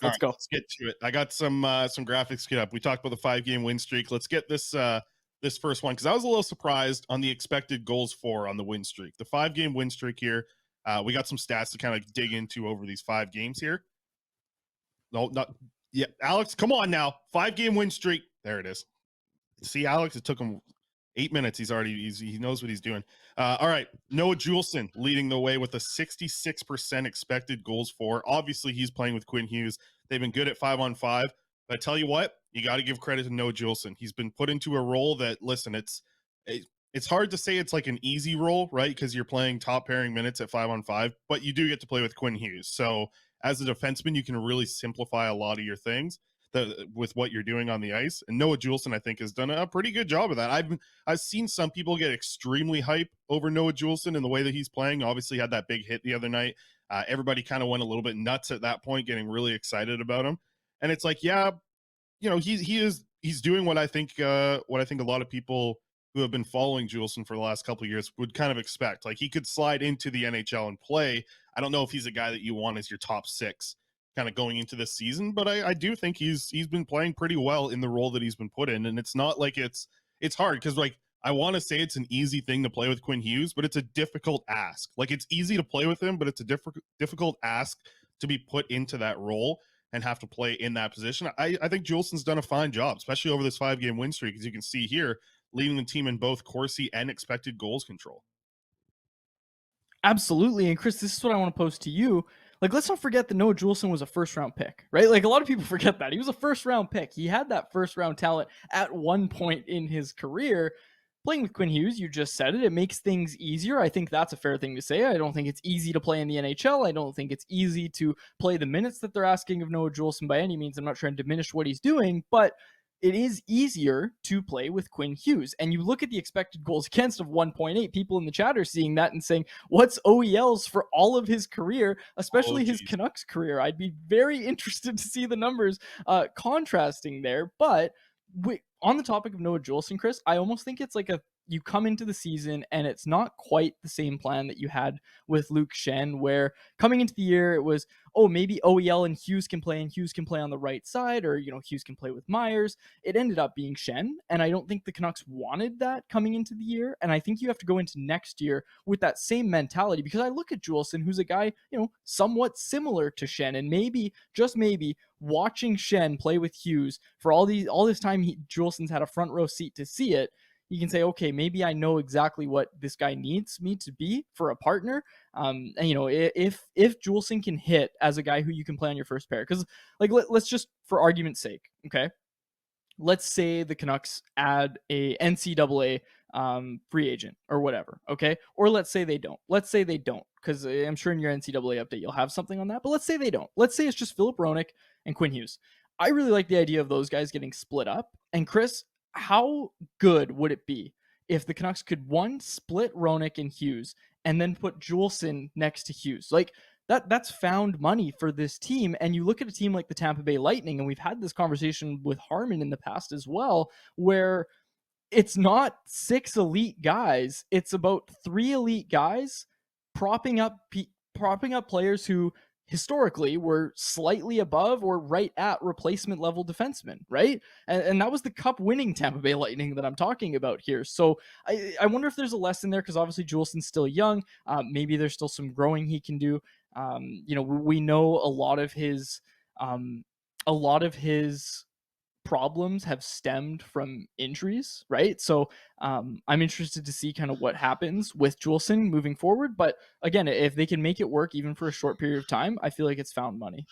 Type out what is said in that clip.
All Let's right, go. let's get to it. I got some graphics queued up. We talked about the 5-game win streak. Let's get this first one because I was a little surprised on the expected goals for on the win streak. The 5-game win streak here. We got some stats to kind of dig into over these 5 games here. No, not yeah. Alex, come on now. 5-game win streak. There it is. See, Alex, it took him 8 minutes. He knows what he's doing. All right. Noah Juleson leading the way with a 66% expected goals for. Obviously, he's playing with Quinn Hughes. They've been good at 5-on-5. But I tell you what, you got to give credit to Noah Juleson. He's been put into a role that, listen, it's hard to say it's like an easy role, right? Because you're playing top pairing minutes at 5-on-5, but you do get to play with Quinn Hughes. So as a defenseman, you can really simplify a lot of your things with what you're doing on the ice. And Noah Juleson, I think, has done a pretty good job of that. I've seen some people get extremely hype over Noah Juleson and the way that he's playing. Obviously had that big hit the other night. Everybody kind of went a little bit nuts at that point, getting really excited about him. And it's like, yeah, he's doing what I think a lot of people who have been following Juleson for the last couple of years would kind of expect. Like, he could slide into the NHL and play. I don't know if he's a guy that you want as your top 6 kind of going into this season, but I do think he's been playing pretty well in the role that he's been put in. And it's not like it's hard because, like, I want to say it's an easy thing to play with Quinn Hughes, but it's a difficult ask. Like, it's easy to play with him, but it's a difficult ask to be put into that role and have to play in that position. I think Juleson's done a fine job, especially over this 5-game win streak, as you can see here, leading the team in both Corsi and expected goals control. Absolutely. And Chris, this is what I want to pose to you. Like, let's not forget that Noah Juleson was a first round pick, right? Like, a lot of people forget that. He was a first round pick. He had that first round talent at one point in his career. Playing with Quinn Hughes, you just said it. It makes things easier. I think that's a fair thing to say. I don't think it's easy to play in the NHL. I don't think it's easy to play the minutes that they're asking of Noah Juleson by any means. I'm not trying to diminish what he's doing, but it is easier to play with Quinn Hughes. And you look at the expected goals against of 1.8. People in the chat are seeing that and saying, what's OEL's for all of his career, especially his Canucks career? I'd be very interested to see the numbers contrasting there. But on the topic of Noah Juleson, Chris, I almost think it's like you come into the season and it's not quite the same plan that you had with Luke Schenn, where coming into the year it was, oh, maybe OEL and Hughes can play, and Hughes can play on the right side, or, Hughes can play with Myers. It ended up being Schenn, and I don't think the Canucks wanted that coming into the year, and I think you have to go into next year with that same mentality, because I look at Juleson, who's a guy, somewhat similar to Schenn, and maybe, just maybe, watching Schenn play with Hughes for all this time Juleson's had a front row seat to see it, you can say, okay, maybe I know exactly what this guy needs me to be for a partner. And if Juleson can hit as a guy who you can play on your first pair, because like let's just, for argument's sake, okay, let's say the Canucks add a NCAA free agent or whatever, okay, or let's say they don't. Let's say they don't, because I'm sure in your NCAA update you'll have something on that. But let's say they don't. Let's say it's just Philip Roenick and Quinn Hughes. I really like the idea of those guys getting split up. And Chris, how good would it be if the Canucks could, one, split Roenick and Hughes and then put Juleson next to Hughes? Like, that's found money for this team. And you look at a team like the Tampa Bay Lightning, and we've had this conversation with Harmon in the past as well, where it's not 6 elite guys. It's about 3 elite guys propping up players who historically were slightly above or right at replacement level defensemen, right? And that was the cup winning Tampa Bay Lightning that I'm talking about here. So I wonder if there's a lesson there, because obviously Juleson's still young. Maybe there's still some growing he can do. We know a lot of his problems have stemmed from injuries, right? So I'm interested to see kind of what happens with Juleson moving forward. But again, if they can make it work even for a short period of time, I feel like it's found money.